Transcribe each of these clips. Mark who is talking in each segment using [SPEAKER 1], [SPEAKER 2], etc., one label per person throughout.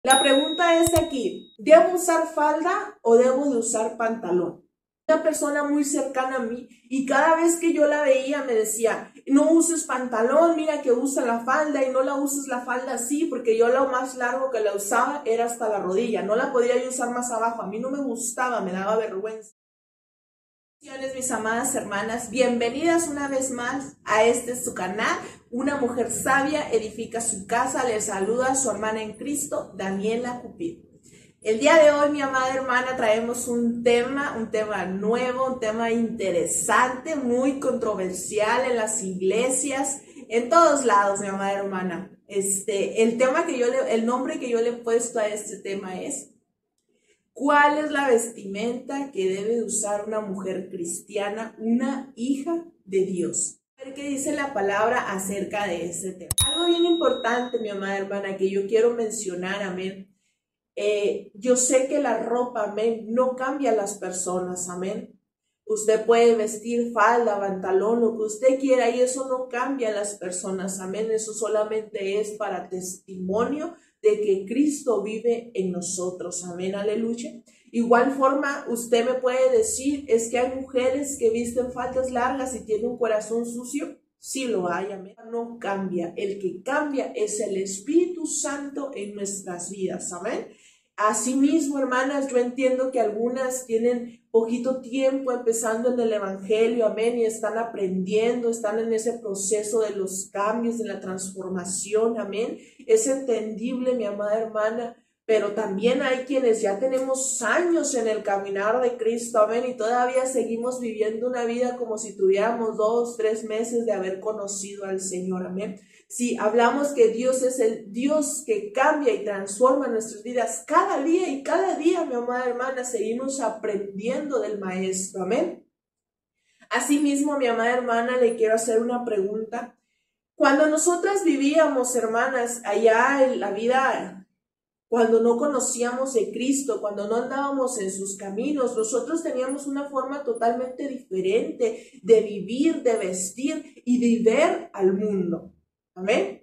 [SPEAKER 1] La pregunta es aquí, ¿debo usar falda o debo de usar pantalón? Una persona muy cercana a mí y cada vez que yo la veía me decía, no uses pantalón, mira que usa la falda y no la uses la falda así, porque yo lo más largo que la usaba era hasta la rodilla, no la podía yo usar más abajo, a mí no me gustaba, me daba vergüenza. Mis amadas hermanas, bienvenidas una vez más a su canal, Una Mujer Sabia Edifica Su Casa. Les saluda a su hermana en Cristo, Daniela Cupido. El día de hoy, mi amada hermana, traemos un tema nuevo, un tema interesante, muy controversial en las iglesias, en todos lados, mi amada hermana. El nombre que yo le he puesto a este tema es: ¿cuál es la vestimenta que debe usar una mujer cristiana, una hija de Dios? A ver qué dice la palabra acerca de este tema. Algo bien importante, mi amada hermana, que yo quiero mencionar, amén. Yo sé que la ropa, amén, no cambia a las personas, amén. Usted puede vestir falda, pantalón, lo que usted quiera, y eso no cambia a las personas, amén. Eso solamente es para testimonio de que Cristo vive en nosotros, amén, aleluya. Igual forma, usted me puede decir, es que hay mujeres que visten faldas largas y tienen un corazón sucio. Sí lo hay, amén. No cambia, el que cambia es el Espíritu Santo en nuestras vidas, amén. Asimismo, hermanas, yo entiendo que algunas tienen poquito tiempo empezando en el Evangelio, amén, y están aprendiendo, están en ese proceso de los cambios, de la transformación, amén. Es entendible, mi amada hermana, pero también hay quienes ya tenemos años en el caminar de Cristo, amén, y todavía seguimos viviendo una vida como si tuviéramos 2, 3 meses de haber conocido al Señor, amén. Si hablamos que Dios es el Dios que cambia y transforma nuestras vidas cada día, y cada día, mi amada hermana, seguimos aprendiendo del Maestro, amén. Asimismo, mi amada hermana, le quiero hacer una pregunta. Cuando nosotras vivíamos, hermanas, allá en la vida, cuando no conocíamos de Cristo, cuando no andábamos en sus caminos, nosotros teníamos una forma totalmente diferente de vivir, de vestir y de ver al mundo. Amén.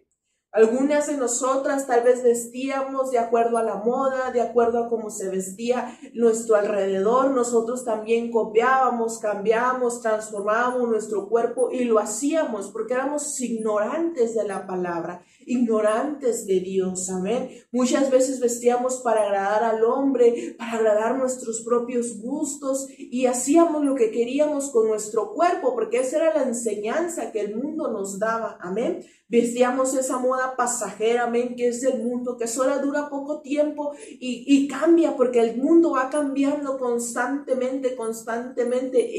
[SPEAKER 1] Algunas de nosotras tal vez vestíamos de acuerdo a la moda, de acuerdo a cómo se vestía nuestro alrededor. Nosotros también copiábamos, cambiábamos, transformábamos nuestro cuerpo y lo hacíamos porque éramos ignorantes de la palabra, ignorantes de Dios, amén. Muchas veces vestíamos para agradar al hombre, para agradar nuestros propios gustos, y hacíamos lo que queríamos con nuestro cuerpo porque esa era la enseñanza que el mundo nos daba, amén. Vestíamos esa moda pasajera, amén, que es del mundo, que solo dura poco tiempo y cambia, porque el mundo va cambiando constantemente,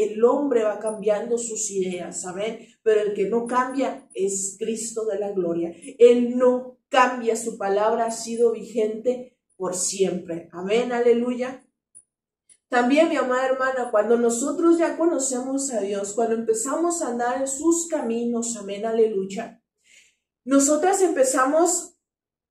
[SPEAKER 1] el hombre va cambiando sus ideas, amén, pero el que no cambia es Cristo de la gloria. Él no cambia, su palabra ha sido vigente por siempre, amén, aleluya. También, mi amada hermana, cuando nosotros ya conocemos a Dios, cuando empezamos a andar en sus caminos, amén, aleluya, nosotras empezamos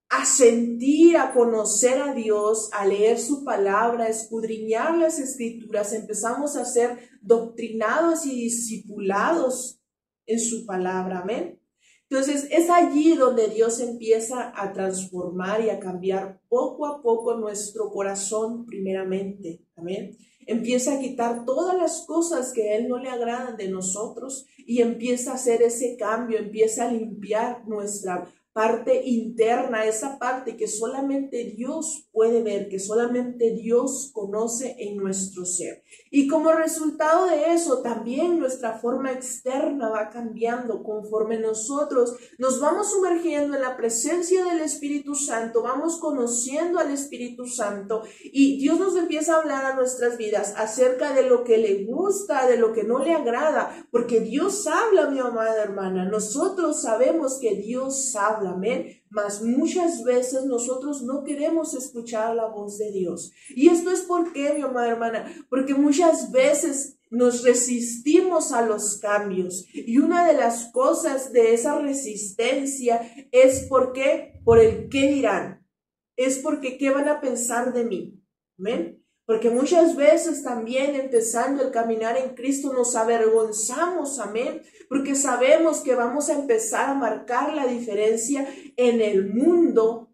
[SPEAKER 1] a sentir, a conocer a Dios, a leer su palabra, a escudriñar las escrituras, empezamos a ser doctrinados y discipulados en su palabra, amén. Entonces es allí donde Dios empieza a transformar y a cambiar poco a poco nuestro corazón primeramente, amén. Empieza a quitar todas las cosas que a Él no le agradan de nosotros y empieza a hacer ese cambio, empieza a limpiar nuestra parte interna, esa parte que solamente Dios puede ver, que solamente Dios conoce en nuestro ser. Y como resultado de eso, también nuestra forma externa va cambiando conforme nosotros nos vamos sumergiendo en la presencia del Espíritu Santo, vamos conociendo al Espíritu Santo y Dios nos empieza a hablar a nuestras vidas acerca de lo que le gusta, de lo que no le agrada, porque Dios habla, mi amada hermana, nosotros sabemos que Dios habla, amén, mas muchas veces nosotros no queremos escuchar la voz de Dios. Y esto es por qué, mi amada hermana, porque muchas veces nos resistimos a los cambios. Y una de las cosas de esa resistencia es por el qué dirán. Es porque qué van a pensar de mí. Amén. Porque muchas veces también empezando el caminar en Cristo nos avergonzamos, amén, porque sabemos que vamos a empezar a marcar la diferencia en el mundo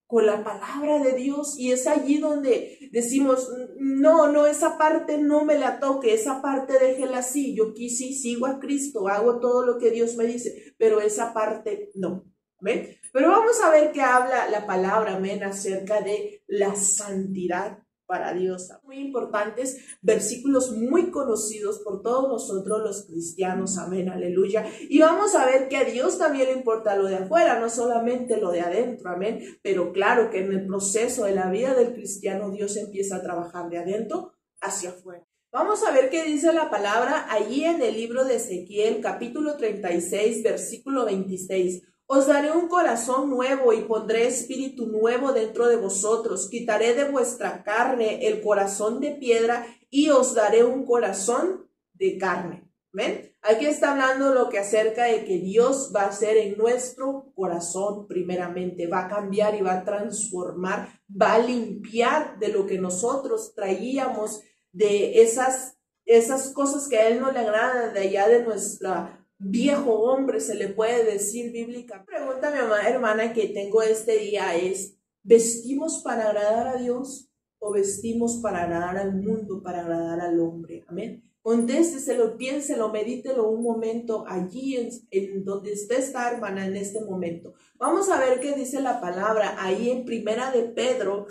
[SPEAKER 1] con la palabra de Dios, y es allí donde decimos, no, esa parte no me la toque, esa parte déjela así, yo aquí sí sigo a Cristo, hago todo lo que Dios me dice, pero esa parte no, ¿ven? Pero vamos a ver qué habla la palabra, amén, acerca de la santidad para Dios. Muy importantes, versículos muy conocidos por todos nosotros los cristianos, amén, aleluya. Y vamos a ver que a Dios también le importa lo de afuera, no solamente lo de adentro, amén. Pero claro que en el proceso de la vida del cristiano, Dios empieza a trabajar de adentro hacia afuera. Vamos a ver qué dice la palabra allí en el libro de Ezequiel, capítulo 36, versículo 26. Os daré un corazón nuevo y pondré espíritu nuevo dentro de vosotros. Quitaré de vuestra carne el corazón de piedra y os daré un corazón de carne. ¿Ven? Aquí está hablando lo que acerca de que Dios va a hacer en nuestro corazón primeramente. Va a cambiar y va a transformar, va a limpiar de lo que nosotros traíamos, de esas cosas que a Él no le agradan, de allá de nuestra viejo hombre, se le puede decir bíblica. La pregunta, mi amada hermana, que tengo este día es, ¿vestimos para agradar a Dios o vestimos para agradar al mundo, para agradar al hombre? Amén. Contésteselo, piénselo, medítelo un momento allí en donde usted está, hermana, en este momento. Vamos a ver qué dice la palabra ahí en Primera de Pedro,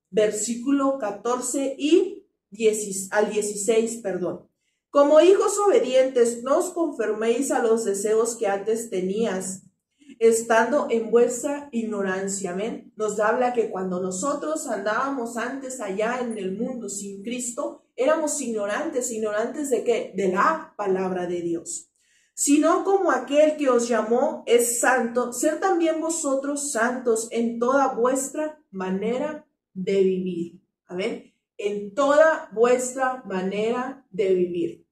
[SPEAKER 1] versículo 14 al 16, perdón. Como hijos obedientes, no os conforméis a los deseos que antes tenías, estando en vuestra ignorancia. Amén. Nos habla que cuando nosotros andábamos antes allá en el mundo sin Cristo, éramos ignorantes. ¿Ignorantes de qué? De la palabra de Dios. Sino como aquel que os llamó es santo, ser también vosotros santos en toda vuestra manera de vivir. Amén. En toda vuestra manera de vivir.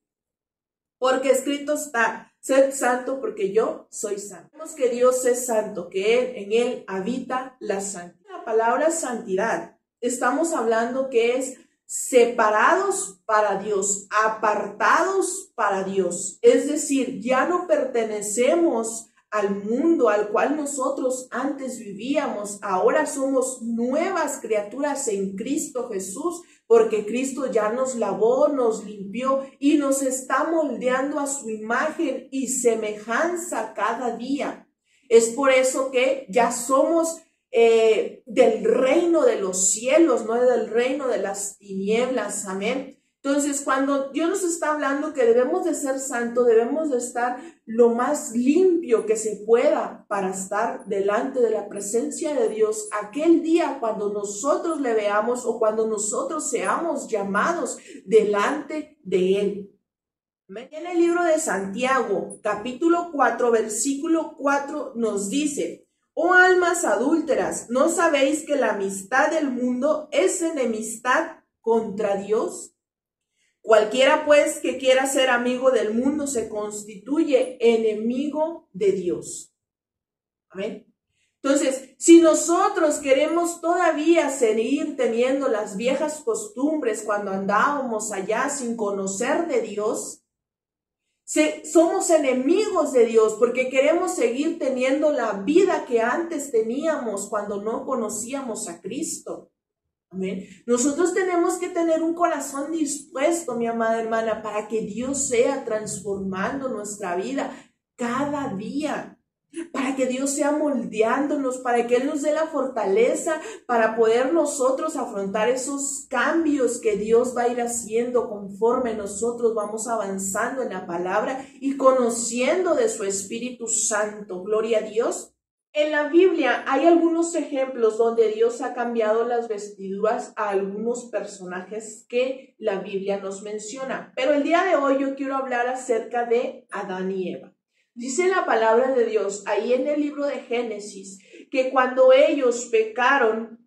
[SPEAKER 1] Porque escrito está, sed santo porque yo soy santo. Sabemos que Dios es santo, que en Él habita la santidad. La palabra santidad, estamos hablando que es separados para Dios, apartados para Dios. Es decir, ya no pertenecemos al mundo al cual nosotros antes vivíamos. Ahora somos nuevas criaturas en Cristo Jesús, porque Cristo ya nos lavó, nos limpió y nos está moldeando a su imagen y semejanza cada día. Es por eso que ya somos del reino de los cielos, no del reino de las tinieblas. Amén. Entonces, cuando Dios nos está hablando que debemos de ser santos, debemos de estar lo más limpio que se pueda para estar delante de la presencia de Dios aquel día cuando nosotros le veamos o cuando nosotros seamos llamados delante de Él. En el libro de Santiago, capítulo 4, versículo 4 nos dice: oh almas adúlteras, ¿no sabéis que la amistad del mundo es enemistad contra Dios? Cualquiera pues que quiera ser amigo del mundo se constituye enemigo de Dios. Amén. Entonces, si nosotros queremos todavía seguir teniendo las viejas costumbres cuando andábamos allá sin conocer de Dios, somos enemigos de Dios porque queremos seguir teniendo la vida que antes teníamos cuando no conocíamos a Cristo. Amén. Nosotros tenemos que tener un corazón dispuesto, mi amada hermana, para que Dios sea transformando nuestra vida cada día, para que Dios sea moldeándonos, para que Él nos dé la fortaleza para poder nosotros afrontar esos cambios que Dios va a ir haciendo conforme nosotros vamos avanzando en la palabra y conociendo de su Espíritu Santo. Gloria a Dios. En la Biblia hay algunos ejemplos donde Dios ha cambiado las vestiduras a algunos personajes que la Biblia nos menciona. Pero el día de hoy yo quiero hablar acerca de Adán y Eva. Dice la palabra de Dios ahí en el libro de Génesis que cuando ellos pecaron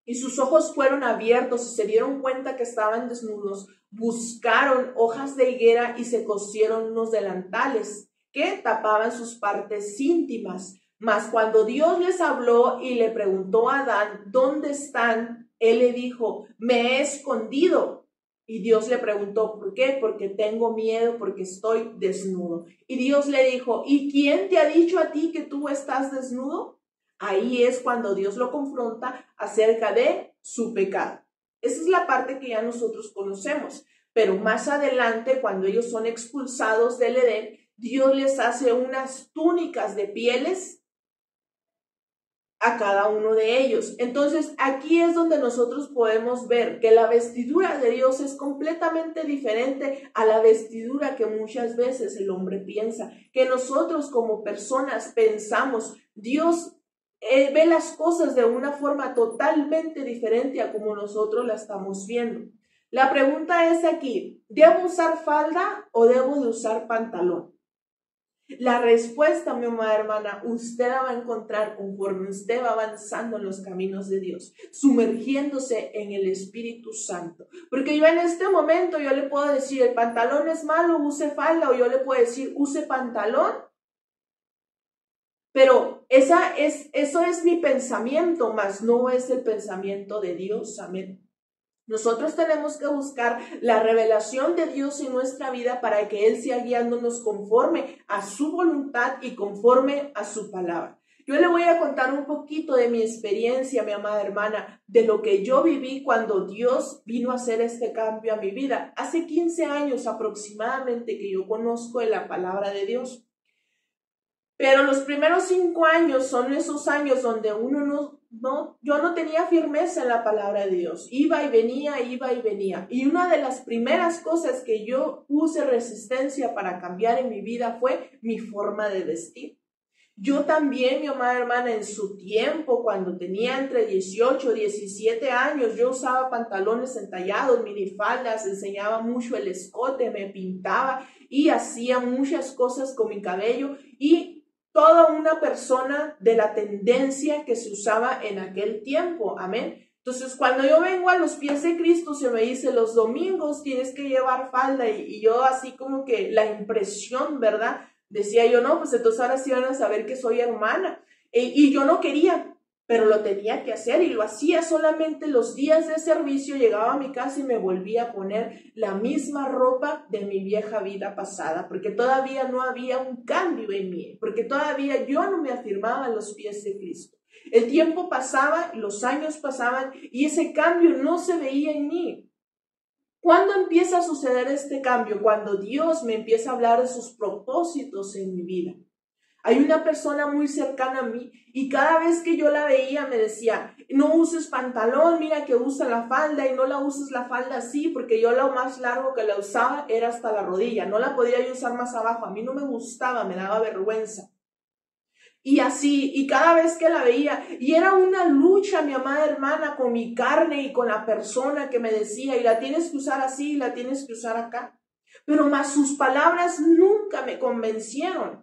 [SPEAKER 1] y sus ojos fueron abiertos y se dieron cuenta que estaban desnudos, buscaron hojas de higuera y se cosieron unos delantales que tapaban sus partes íntimas. Mas cuando Dios les habló y le preguntó a Adán, ¿dónde están? Él le dijo, me he escondido. Y Dios le preguntó, ¿por qué? Porque tengo miedo, porque estoy desnudo. Y Dios le dijo, ¿y quién te ha dicho a ti que tú estás desnudo? Ahí es cuando Dios lo confronta acerca de su pecado. Esa es la parte que ya nosotros conocemos. Pero más adelante, cuando ellos son expulsados del Edén, Dios les hace unas túnicas de pieles a cada uno de ellos. Entonces, aquí es donde nosotros podemos ver que la vestidura de Dios es completamente diferente a la vestidura que muchas veces el hombre piensa, que nosotros como personas pensamos. Dios ve las cosas de una forma totalmente diferente a como nosotros la estamos viendo. La pregunta es aquí, ¿debo usar falda o debo de usar pantalón? La respuesta, mi amada hermana, usted la va a encontrar conforme usted va avanzando en los caminos de Dios, sumergiéndose en el Espíritu Santo. Porque yo en este momento, yo le puedo decir, el pantalón es malo, use falda, o yo le puedo decir, use pantalón. Pero eso es mi pensamiento, mas no es el pensamiento de Dios. Amén. Nosotros tenemos que buscar la revelación de Dios en nuestra vida para que Él sea guiándonos conforme a su voluntad y conforme a su palabra. Yo le voy a contar un poquito de mi experiencia, mi amada hermana, de lo que yo viví cuando Dios vino a hacer este cambio a mi vida. Hace 15 años aproximadamente que yo conozco de la palabra de Dios. Pero los primeros 5 años son esos años donde yo no tenía firmeza en la palabra de Dios. Iba y venía. Y una de las primeras cosas que yo puse resistencia para cambiar en mi vida fue mi forma de vestir. Yo también, mi amada hermana, en su tiempo, cuando tenía entre 18 y 17 años, yo usaba pantalones entallados, minifaldas, enseñaba mucho el escote, me pintaba y hacía muchas cosas con mi cabello y toda una persona de la tendencia que se usaba en aquel tiempo. Amén. Entonces, cuando yo vengo a los pies de Cristo, se me dice, los domingos tienes que llevar falda, y yo así como que la impresión, ¿verdad? Decía yo, no, pues entonces ahora sí van a saber que soy hermana. Y yo no quería, pero lo tenía que hacer y lo hacía solamente los días de servicio. Llegaba a mi casa y me volvía a poner la misma ropa de mi vieja vida pasada, porque todavía no había un cambio en mí, porque todavía yo no me afirmaba en los pies de Cristo. El tiempo pasaba, los años pasaban y ese cambio no se veía en mí. ¿Cuándo empieza a suceder este cambio? Cuando Dios me empieza a hablar de sus propósitos en mi vida. Hay una persona muy cercana a mí y cada vez que yo la veía me decía, no uses pantalón, mira que usa la falda, y no la uses la falda así, porque yo lo más largo que la usaba era hasta la rodilla, no la podía yo usar más abajo, a mí no me gustaba, me daba vergüenza. Y así, y cada vez que la veía, y era una lucha, mi amada hermana, con mi carne y con la persona que me decía, y la tienes que usar así, y la tienes que usar acá. Pero más sus palabras nunca me convencieron.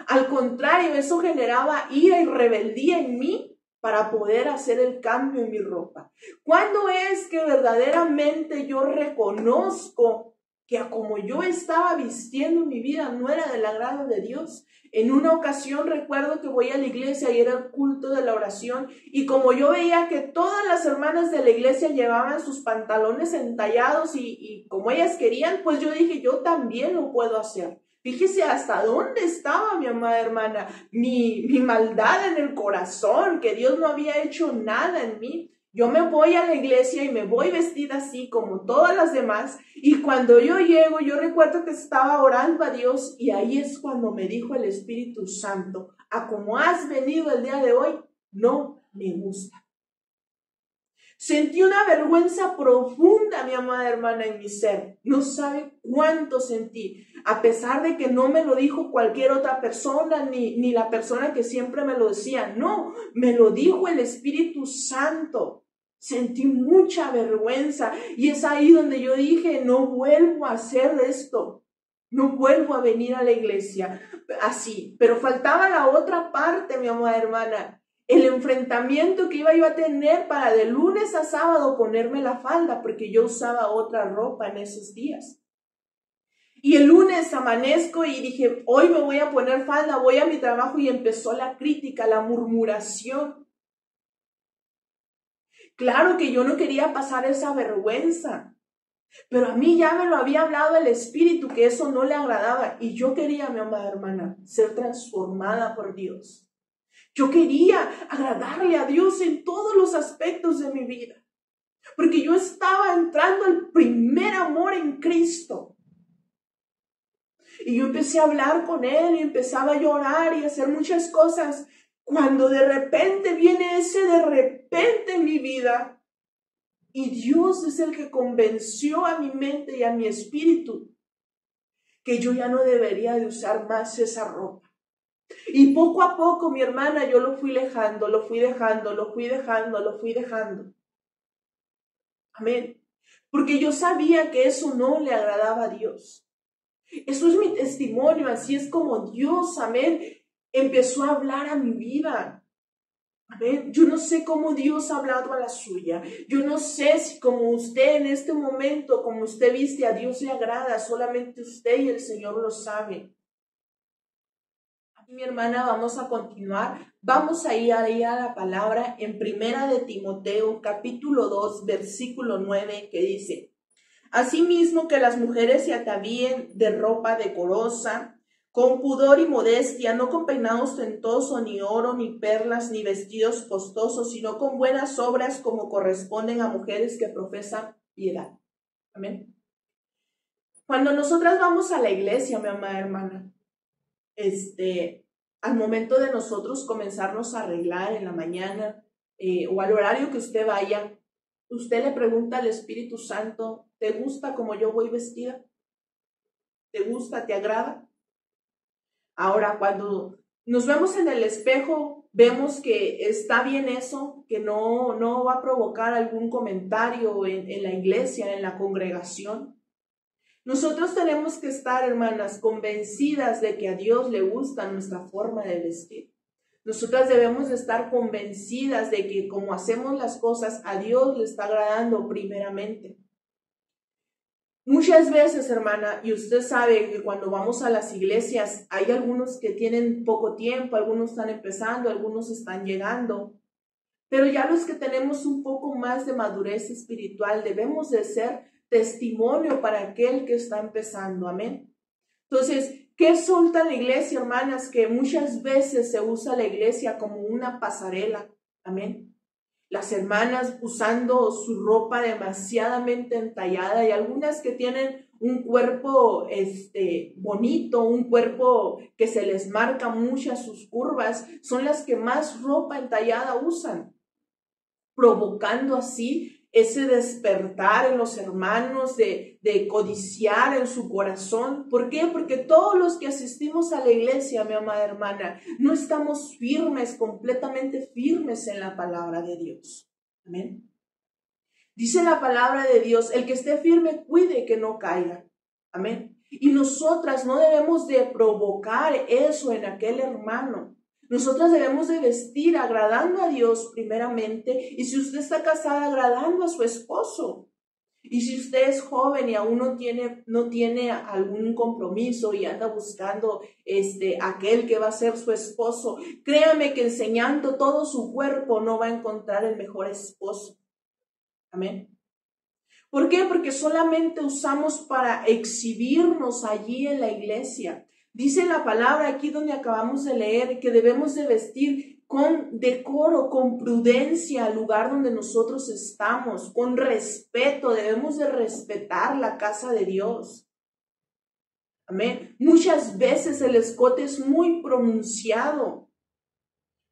[SPEAKER 1] Al contrario, eso generaba ira y rebeldía en mí para poder hacer el cambio en mi ropa. ¿Cuándo es que verdaderamente yo reconozco que como yo estaba vistiendo mi vida no era del agrado de Dios? En una ocasión recuerdo que voy a la iglesia y era el culto de la oración, y como yo veía que todas las hermanas de la iglesia llevaban sus pantalones entallados y como ellas querían, pues yo dije, yo también lo puedo hacer. Fíjese hasta dónde estaba, mi amada hermana, mi maldad en el corazón, que Dios no había hecho nada en mí. Yo me voy a la iglesia y me voy vestida así como todas las demás, y cuando yo llego, yo recuerdo que estaba orando a Dios, y ahí es cuando me dijo el Espíritu Santo, a como has venido el día de hoy, no me gusta. Sentí una vergüenza profunda, mi amada hermana, en mi ser. No sabe cuánto sentí, a pesar de que no me lo dijo cualquier otra persona, ni la persona que siempre me lo decía. No, me lo dijo el Espíritu Santo. Sentí mucha vergüenza y es ahí donde yo dije, no vuelvo a hacer esto. No vuelvo a venir a la iglesia así. Pero faltaba la otra parte, mi amada hermana. El enfrentamiento que iba yo a tener para de lunes a sábado ponerme la falda, porque yo usaba otra ropa en esos días. Y el lunes amanezco y dije, hoy me voy a poner falda, voy a mi trabajo, y empezó la crítica, la murmuración. Claro que yo no quería pasar esa vergüenza, pero a mí ya me lo había hablado el Espíritu que eso no le agradaba, y yo quería, mi amada hermana, ser transformada por Dios. Yo quería agradarle a Dios en todos los aspectos de mi vida, porque yo estaba entrando al primer amor en Cristo. Y yo empecé a hablar con Él y empezaba a llorar y a hacer muchas cosas. Cuando de repente viene ese de repente en mi vida, y Dios es el que convenció a mi mente y a mi espíritu que yo ya no debería de usar más esa ropa. Y poco a poco, mi hermana, yo lo fui dejando, lo fui dejando, lo fui dejando, lo fui dejando. Amén. Porque yo sabía que eso no le agradaba a Dios. Eso es mi testimonio, así es como Dios, amén, empezó a hablar a mi vida. Amén. Yo no sé cómo Dios ha hablado a la suya. Yo no sé si como usted en este momento, como usted viste, a Dios le agrada. Solamente usted y el Señor lo sabe. Mi hermana, vamos a continuar. Vamos a ir ahí a la palabra en Primera de Timoteo, capítulo 2, versículo 9, que dice: Asimismo que las mujeres se atavíen de ropa decorosa, con pudor y modestia, no con peinado ostentoso, ni oro, ni perlas, ni vestidos costosos, sino con buenas obras como corresponden a mujeres que profesan piedad. Amén. Cuando nosotras vamos a la iglesia, mi amada hermana, al momento de nosotros comenzarnos a arreglar en la mañana o al horario que usted vaya, usted le pregunta al Espíritu Santo: ¿te gusta como yo voy vestida? ¿Te gusta? ¿Te agrada? Ahora, cuando nos vemos en el espejo, vemos que está bien eso, que no va a provocar algún comentario en la iglesia, en la congregación. Nosotros tenemos que estar, hermanas, convencidas de que a Dios le gusta nuestra forma de vestir. Nosotras debemos de estar convencidas de que como hacemos las cosas, a Dios le está agradando primeramente. Muchas veces, hermana, y usted sabe que cuando vamos a las iglesias, hay algunos que tienen poco tiempo, algunos están empezando, algunos están llegando. Pero ya los que tenemos un poco más de madurez espiritual, debemos de ser testimonio para aquel que está empezando. Amén. Entonces, ¿qué solta la iglesia, hermanas? Que muchas veces se usa la iglesia como una pasarela. Amén. Las hermanas usando su ropa demasiadamente entallada y algunas que tienen un cuerpo bonito, un cuerpo que se les marca muchas sus curvas, son las que más ropa entallada usan, provocando así ese despertar en los hermanos de codiciar en su corazón. ¿Por qué? Porque todos los que asistimos a la iglesia, mi amada hermana, no estamos firmes, completamente firmes en la palabra de Dios. Amén. Dice la palabra de Dios: el que esté firme, cuide que no caiga. Amén. Y nosotras no debemos de provocar eso en aquel hermano. Nosotras debemos de vestir agradando a Dios primeramente, y si usted está casada, agradando a su esposo. Y si usted es joven y aún no tiene algún compromiso y anda buscando aquel que va a ser su esposo, créame que enseñando todo su cuerpo no va a encontrar el mejor esposo. Amén. ¿Por qué? Porque solamente usamos para exhibirnos allí en la iglesia. Dice la palabra aquí donde acabamos de leer que debemos de vestir con decoro, con prudencia al lugar donde nosotros estamos, con respeto. Debemos de respetar la casa de Dios. Amén. Muchas veces el escote es muy pronunciado.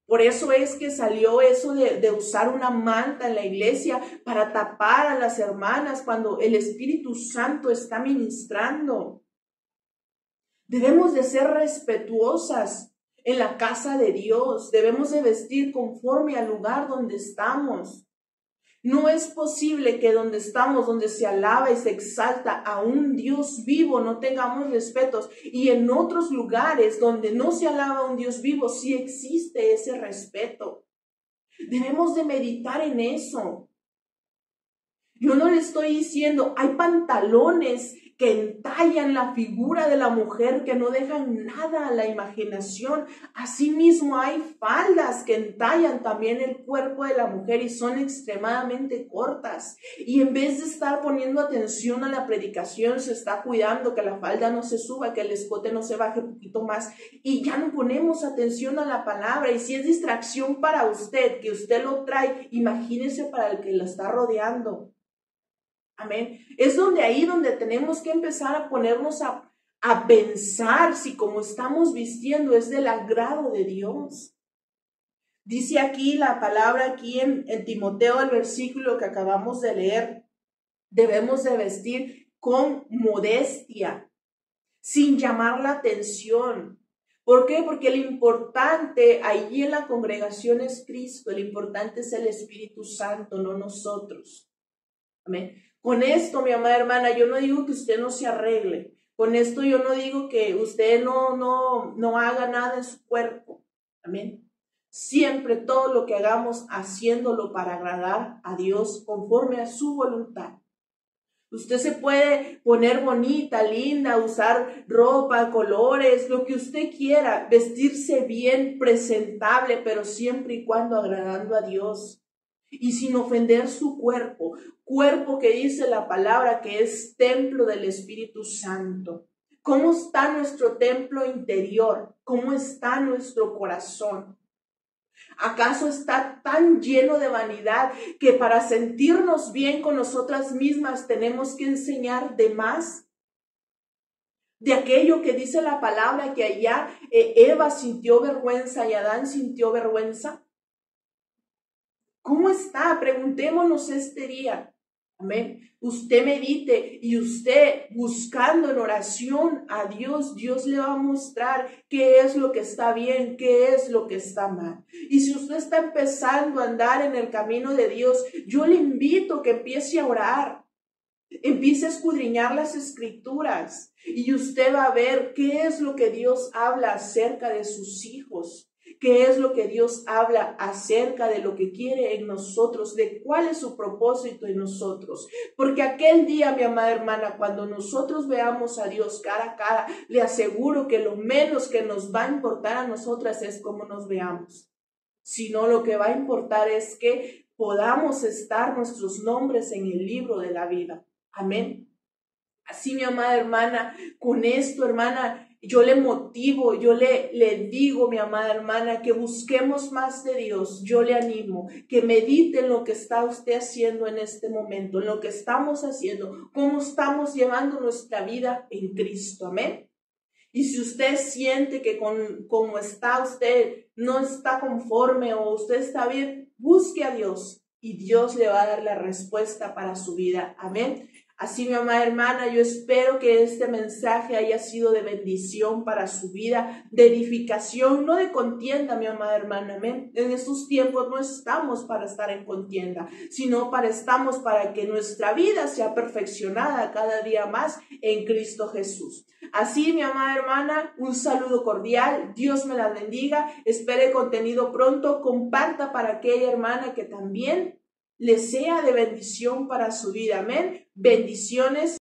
[SPEAKER 1] Por eso es que salió eso de usar una manta en la iglesia para tapar a las hermanas cuando el Espíritu Santo está ministrando. Debemos de ser respetuosas en la casa de Dios. Debemos de vestir conforme al lugar donde estamos. No es posible que donde estamos, donde se alaba y se exalta a un Dios vivo, no tengamos respetos. Y en otros lugares donde no se alaba a un Dios vivo, sí existe ese respeto. Debemos de meditar en eso. Yo no le estoy diciendo, hay pantalones que entallan la figura de la mujer, que no dejan nada a la imaginación. Asimismo, hay faldas que entallan también el cuerpo de la mujer y son extremadamente cortas. Y en vez de estar poniendo atención a la predicación, se está cuidando que la falda no se suba, que el escote no se baje un poquito más. Y ya no ponemos atención a la palabra. Y si es distracción para usted, que usted lo trae, imagínese para el que lo está rodeando. Amén. Es ahí donde tenemos que empezar a ponernos a pensar si como estamos vistiendo es del agrado de Dios. Dice aquí la palabra aquí en Timoteo, el versículo que acabamos de leer, debemos de vestir con modestia, sin llamar la atención. ¿Por qué? Porque lo importante allí en la congregación es Cristo, lo importante es el Espíritu Santo, no nosotros. Amén. Con esto, mi amada hermana, yo no digo que usted no se arregle. Con esto yo no digo que usted no haga nada en su cuerpo. Amén. Siempre todo lo que hagamos, haciéndolo para agradar a Dios conforme a su voluntad. Usted se puede poner bonita, linda, usar ropa, colores, lo que usted quiera, vestirse bien, presentable, pero siempre y cuando agradando a Dios. Y sin ofender su cuerpo que dice la palabra que es templo del Espíritu Santo. ¿Cómo está nuestro templo interior? ¿Cómo está nuestro corazón? ¿Acaso está tan lleno de vanidad que para sentirnos bien con nosotras mismas tenemos que enseñar de más? De aquello que dice la palabra que allá Eva sintió vergüenza y Adán sintió vergüenza. ¿Cómo está? Preguntémonos este día. Amén. Usted medite y usted buscando en oración a Dios, Dios le va a mostrar qué es lo que está bien, qué es lo que está mal. Y si usted está empezando a andar en el camino de Dios, yo le invito a que empiece a orar. Empiece a escudriñar las escrituras y usted va a ver qué es lo que Dios habla acerca de sus hijos. ¿Qué es lo que Dios habla acerca de lo que quiere en nosotros? ¿De cuál es su propósito en nosotros? Porque aquel día, mi amada hermana, cuando nosotros veamos a Dios cara a cara, le aseguro que lo menos que nos va a importar a nosotras es cómo nos veamos. Sino lo que va a importar es que podamos estar nuestros nombres en el libro de la vida. Amén. Así, mi amada hermana, con esto, hermana, yo le motivo, yo le digo, mi amada hermana, que busquemos más de Dios. Yo le animo, que medite en lo que está usted haciendo en este momento, en lo que estamos haciendo, cómo estamos llevando nuestra vida en Cristo. Amén. Y si usted siente que como está usted no está conforme o usted está bien, busque a Dios y Dios le va a dar la respuesta para su vida. Amén. Así, mi amada hermana, yo espero que este mensaje haya sido de bendición para su vida, de edificación, no de contienda, mi amada hermana. Amén. En estos tiempos no estamos para estar en contienda, sino estamos para que nuestra vida sea perfeccionada cada día más en Cristo Jesús. Así, mi amada hermana, un saludo cordial. Dios me la bendiga. Espere contenido pronto. Comparta para aquella hermana que también le sea de bendición para su vida. Amén. Bendiciones.